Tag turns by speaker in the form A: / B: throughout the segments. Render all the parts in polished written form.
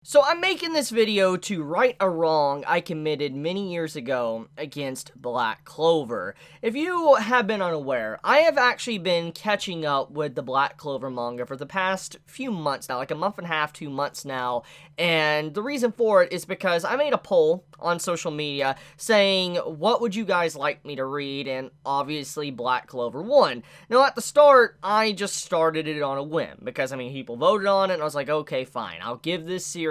A: So I'm making this video to right a wrong I committed many years ago against Black Clover. If you have been unaware, I have actually been catching up with the Black Clover manga for the past few months now, like a month and a half, 2 months now, and the reason for it is because I made a poll on social media saying, what would you guys like me to read, and obviously Black Clover won. Now at the start, I just started it on a whim, because people voted on it, and I was like, okay, fine, I'll give this series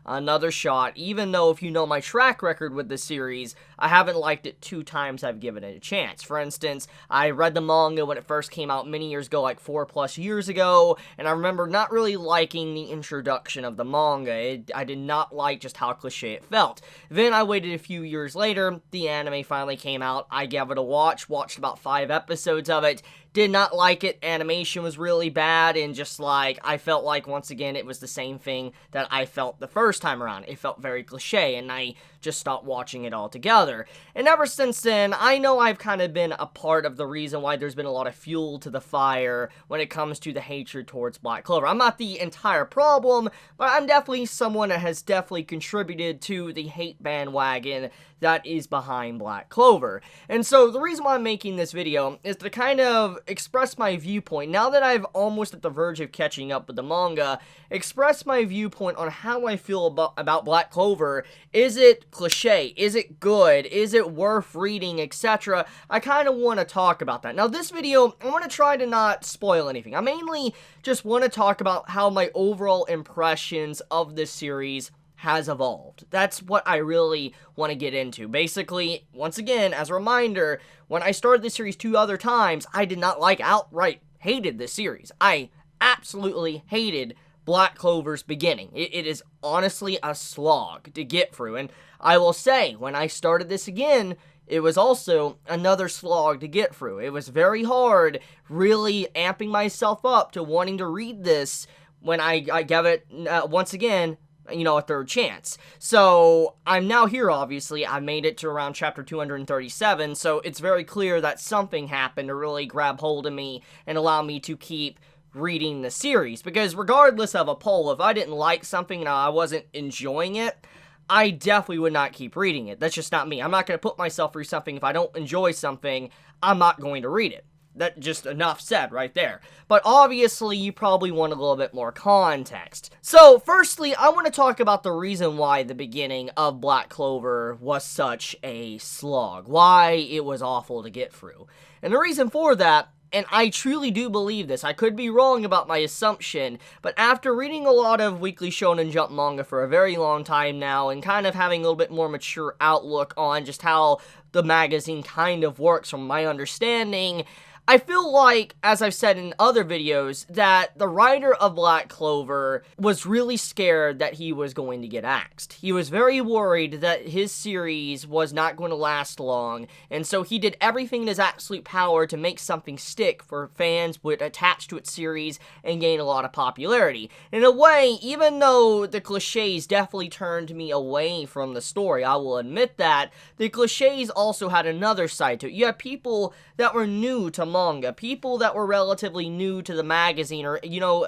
A: another shot, even though if you know my track record with this series, I haven't liked it 2 times I've given it a chance. For instance, I read the manga when it first came out many years ago, like 4+ years ago, and I remember not really liking the introduction of the manga. I did not like just how cliche it felt. Then I waited a few years later, the anime finally came out, I gave it a watched about 5 episodes of it, did not like it, animation was really bad, and just like, I felt like once again it was the same thing that I felt the first time around. It felt very cliche, and I just stopped watching it altogether. And ever since then, I know I've kind of been a part of the reason why there's been a lot of fuel to the fire when it comes to the hatred towards Black Clover. I'm not the entire problem, but I'm definitely someone that has definitely contributed to the hate bandwagon that is behind Black Clover. And so the reason why I'm making this video is to kind of express my viewpoint, now that I've almost at the verge of catching up with the manga, express my viewpoint on how I feel about Black Clover. Is it cliche? Is it good? Is it worth reading, etc.? I kind of want to talk about that. Now this video, I want to try to not spoil anything. I mainly just want to talk about how my overall impressions of this series has evolved. That's what I really want to get into. Basically, once again, as a reminder, when I started this series 2 other times, I did not outright hated this series. I absolutely hated Black Clover's beginning. It is honestly a slog to get through, and I will say, when I started this again, it was also another slog to get through. It was very hard, really amping myself up to wanting to read this when I gave it, once again, a 3rd chance. So, I'm now here, obviously. I made it to around chapter 237, so it's very clear that something happened to really grab hold of me and allow me to keep reading the series. Because regardless of a poll, if I didn't like something and I wasn't enjoying it, I definitely would not keep reading it. That's just not me. I'm not going to put myself through something. If I don't enjoy something, I'm not going to read it. That just enough said right there. But obviously, you probably want a little bit more context. So, firstly, I want to talk about the reason why the beginning of Black Clover was such a slog. Why it was awful to get through. And the reason for that, and I truly do believe this, I could be wrong about my assumption, but after reading a lot of Weekly Shonen Jump manga for a very long time now, and kind of having a little bit more mature outlook on just how the magazine kind of works from my understanding, I feel like, as I've said in other videos, that the writer of Black Clover was really scared that he was going to get axed. He was very worried that his series was not going to last long, and so he did everything in his absolute power to make something stick for fans would attach to its series and gain a lot of popularity. In a way, even though the cliches definitely turned me away from the story, I will admit that, the cliches also had another side to it. You had people that were new to manga, people that were relatively new to the magazine, or,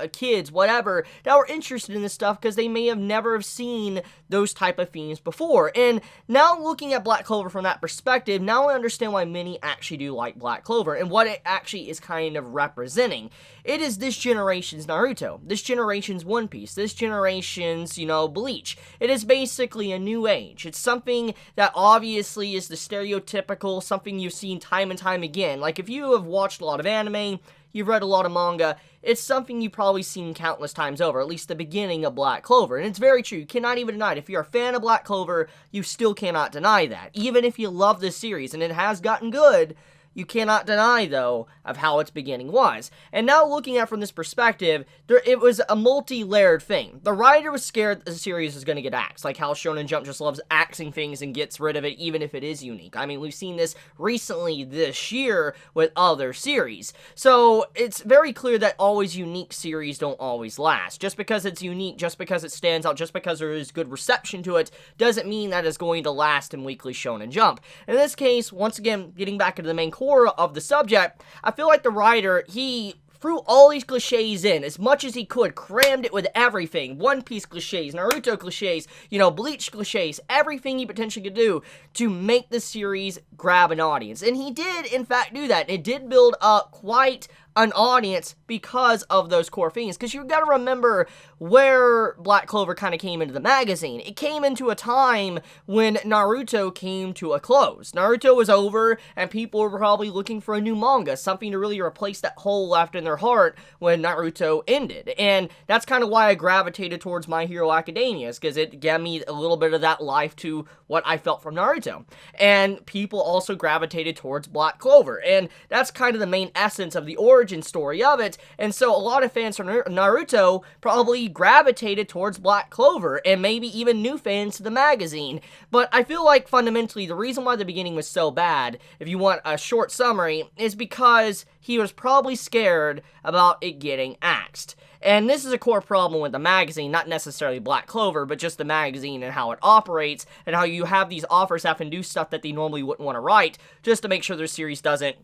A: kids, whatever, that were interested in this stuff because they may have never seen those type of themes before. And now looking at Black Clover from that perspective, now I understand why many actually do like Black Clover and what it actually is kind of representing. It is this generation's Naruto, this generation's One Piece, this generation's, Bleach. It is basically a new age. It's something that obviously is the stereotypical, something you've seen time and time again. Like, if you have watched a lot of anime, you've read a lot of manga, it's something you've probably seen countless times over, at least the beginning of Black Clover. And it's very true, you cannot even deny it. If you're a fan of Black Clover, you still cannot deny that. Even if you love this series, and it has gotten good, you cannot deny, though, of how its beginning was. And now looking at it from this perspective, it was a multi-layered thing. The writer was scared that the series was going to get axed, like how Shonen Jump just loves axing things and gets rid of it even if it is unique. We've seen this recently this year with other series. So it's very clear that always unique series don't always last. Just because it's unique, just because it stands out, just because there is good reception to it, doesn't mean that it's going to last in Weekly Shonen Jump. In this case, once again, getting back into the main core of the subject, I feel like the writer, he threw all these cliches in as much as he could, crammed it with everything. One Piece cliches, Naruto cliches, Bleach cliches, everything he potentially could do to make the series grab an audience. And he did, in fact, do that. It did build up quite an audience because of those core themes. Because you've got to remember where Black Clover kind of came into the magazine. It came into a time when Naruto came to a close. Naruto was over, and people were probably looking for a new manga, something to really replace that hole left in their heart when Naruto ended. And that's kind of why I gravitated towards My Hero Academia, because it gave me a little bit of that life to what I felt from Naruto. And people also gravitated towards Black Clover, and that's kind of the main essence of the origin story of it. And so a lot of fans from Naruto probably gravitated towards Black Clover, and maybe even new fans to the magazine. But I feel like fundamentally the reason why the beginning was so bad, if you want a short summary, is because he was probably scared about it getting axed. And this is a core problem with the magazine, not necessarily Black Clover, but just the magazine and how it operates, and how you have these authors having to do stuff that they normally wouldn't want to write, just to make sure their series doesn't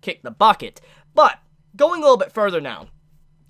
A: kick the bucket. But going a little bit further now,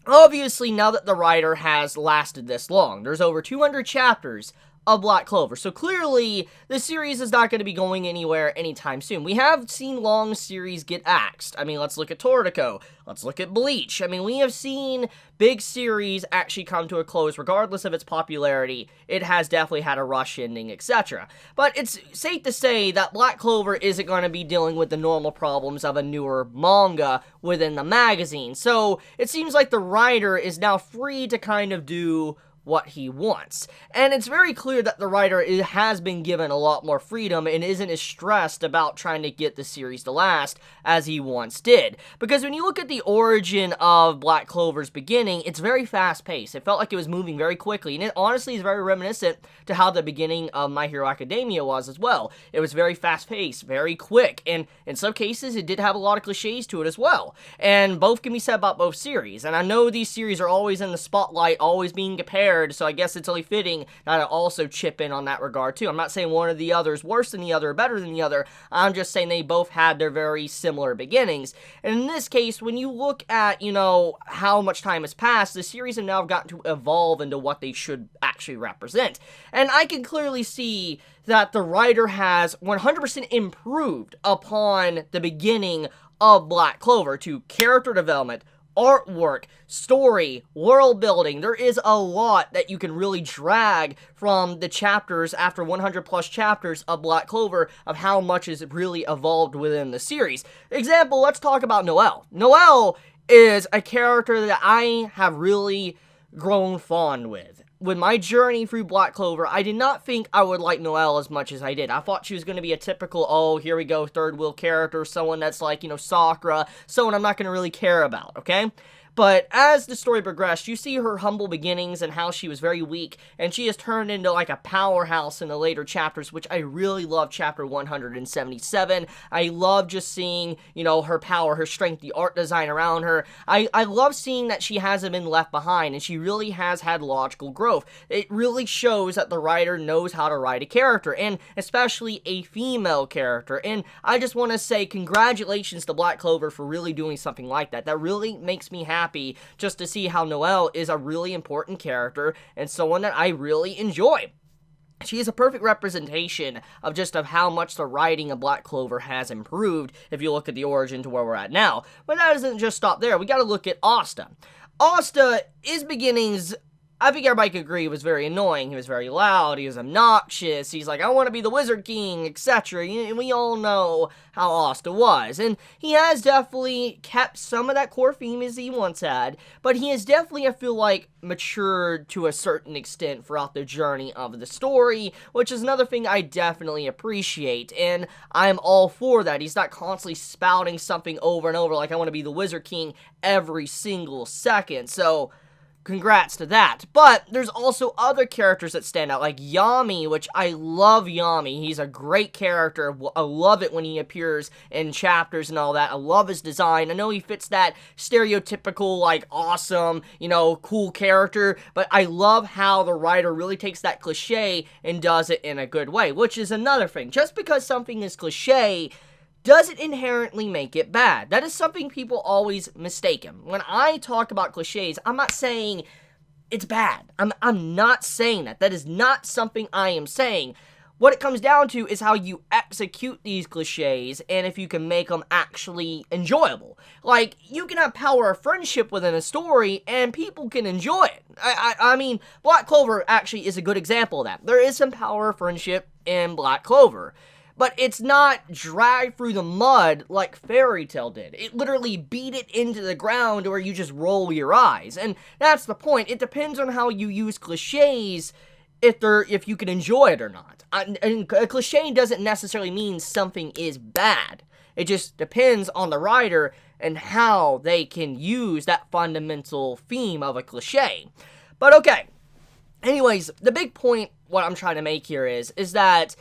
A: obviously now that the writer has lasted this long, there's over 200 chapters of Black Clover, so clearly the series is not going to be going anywhere anytime soon. We have seen long series get axed. I mean, let's look at Tortico, let's look at Bleach. I mean, we have seen big series actually come to a close regardless of its popularity. It has definitely had a rush ending, etc. But it's safe to say that Black Clover isn't going to be dealing with the normal problems of a newer manga within the magazine, so it seems like the writer is now free to kind of do what he wants. And it's very clear that the writer has been given a lot more freedom and isn't as stressed about trying to get the series to last as he once did. Because when you look at the origin of Black Clover's beginning, it's very fast-paced. It felt like it was moving very quickly, and it honestly is very reminiscent to how the beginning of My Hero Academia was as well. It was very fast-paced, very quick, and in some cases it did have a lot of cliches to it as well. And both can be said about both series. And I know these series are always in the spotlight, always being compared, so I guess it's only fitting that I also chip in on that regard too. I'm not saying one or the other is worse than the other or better than the other. I'm just saying they both had their very similar beginnings. And in this case, when you look at, how much time has passed, the series have now gotten to evolve into what they should actually represent. And I can clearly see that the writer has 100% improved upon the beginning of Black Clover to character development, artwork, story, world building. There is a lot that you can really drag from the chapters after 100 plus chapters of Black Clover of how much is really evolved within the series. Example, let's talk about Noelle. Noelle is a character that I have really grown fond with. With my journey through Black Clover, I did not think I would like Noelle as much as I did. I thought she was going to be a typical, oh, here we go, third wheel character, someone that's like, Sakura, someone I'm not going to really care about, okay? But as the story progressed, you see her humble beginnings and how she was very weak, and she has turned into like a powerhouse in the later chapters, which I really love. Chapter 177. I love just seeing, her power, her strength, the art design around her. I love seeing that she hasn't been left behind, and she really has had logical growth. It really shows that the writer knows how to write a character, and especially a female character. And I just want to say congratulations to Black Clover for really doing something like that. That really makes me happy just to see how Noelle is a really important character and someone that I really enjoy. She is a perfect representation of how much the writing of Black Clover has improved if you look at the origin to where we're at now. But that doesn't just stop there. We gotta look at Asta. Asta, his beginnings, I think everybody could agree, was very annoying. He was very loud, he was obnoxious, he's like, I want to be the Wizard King, etc. And we all know how Asta was. And he has definitely kept some of that core theme as he once had, but he has definitely, I feel like, matured to a certain extent throughout the journey of the story, which is another thing I definitely appreciate, and I'm all for that. He's not constantly spouting something over and over like, I want to be the Wizard King every single second. So congrats to that. But there's also other characters that stand out, like Yami, which I love Yami. He's a great character. I love it when he appears in chapters and all that. I love his design. I know he fits that stereotypical, like, awesome, cool character, but I love how the writer really takes that cliche and does it in a good way, which is another thing. Just because something is cliche doesn't inherently make it bad. That is something people always mistake. When I talk about cliches, I'm not saying it's bad. I'm not saying that. That is not something I am saying. What it comes down to is how you execute these cliches and if you can make them actually enjoyable. Like, you can have power of friendship within a story and people can enjoy it. I mean, Black Clover actually is a good example of that. There is some power of friendship in Black Clover. But it's not dragged through the mud like Fairy Tail did. It literally beat it into the ground where you just roll your eyes. And that's the point. It depends on how you use cliches if you can enjoy it or not. And a cliche doesn't necessarily mean something is bad. It just depends on the writer and how they can use that fundamental theme of a cliche. But okay. Anyways, the big point what I'm trying to make here is that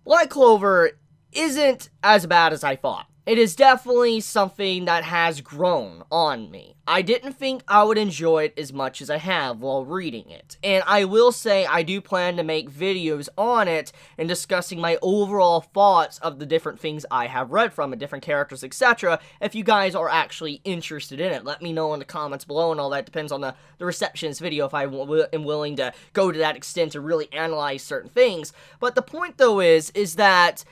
A: Black Clover isn't as bad as I thought. It is definitely something that has grown on me. I didn't think I would enjoy it as much as I have while reading it. And I will say I do plan to make videos on it and discussing my overall thoughts of the different things I have read from it, different characters, etc. If you guys are actually interested in it, let me know in the comments below, and all that depends on the reception of this video if I am willing to go to that extent to really analyze certain things. But the point though is that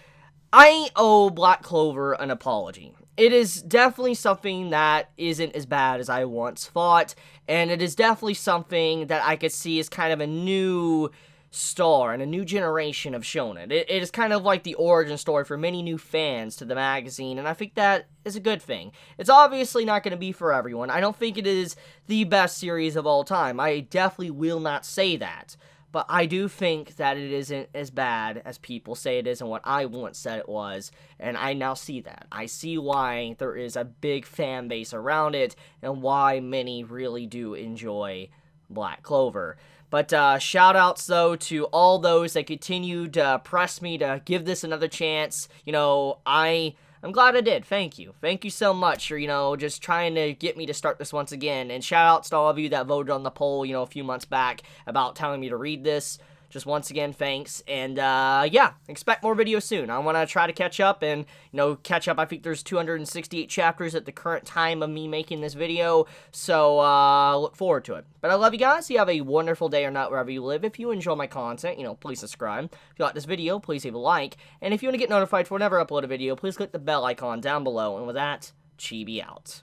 A: I owe Black Clover an apology. It is definitely something that isn't as bad as I once thought, and it is definitely something that I could see as kind of a new star and a new generation of shonen. It is kind of like the origin story for many new fans to the magazine, and I think that is a good thing. It's obviously not going to be for everyone. I don't think it is the best series of all time. I definitely will not say that. But I do think that it isn't as bad as people say it is and what I once said it was, and I now see that. I see why there is a big fan base around it, and why many really do enjoy Black Clover. But shout-outs, though, to all those that continue to press me to give this another chance. You know, I'm glad I did. Thank you. Thank you so much for, just trying to get me to start this once again. And shout outs to all of you that voted on the poll, a few months back about telling me to read this. Just once again, thanks. And, yeah, expect more videos soon. I want to try to catch up and, catch up. I think there's 268 chapters at the current time of me making this video. So, look forward to it. But I love you guys. You have a wonderful day or night wherever you live. If you enjoy my content, please subscribe. If you like this video, please leave a like. And if you want to get notified for whenever I upload a video, please click the bell icon down below. And with that, Chibi out.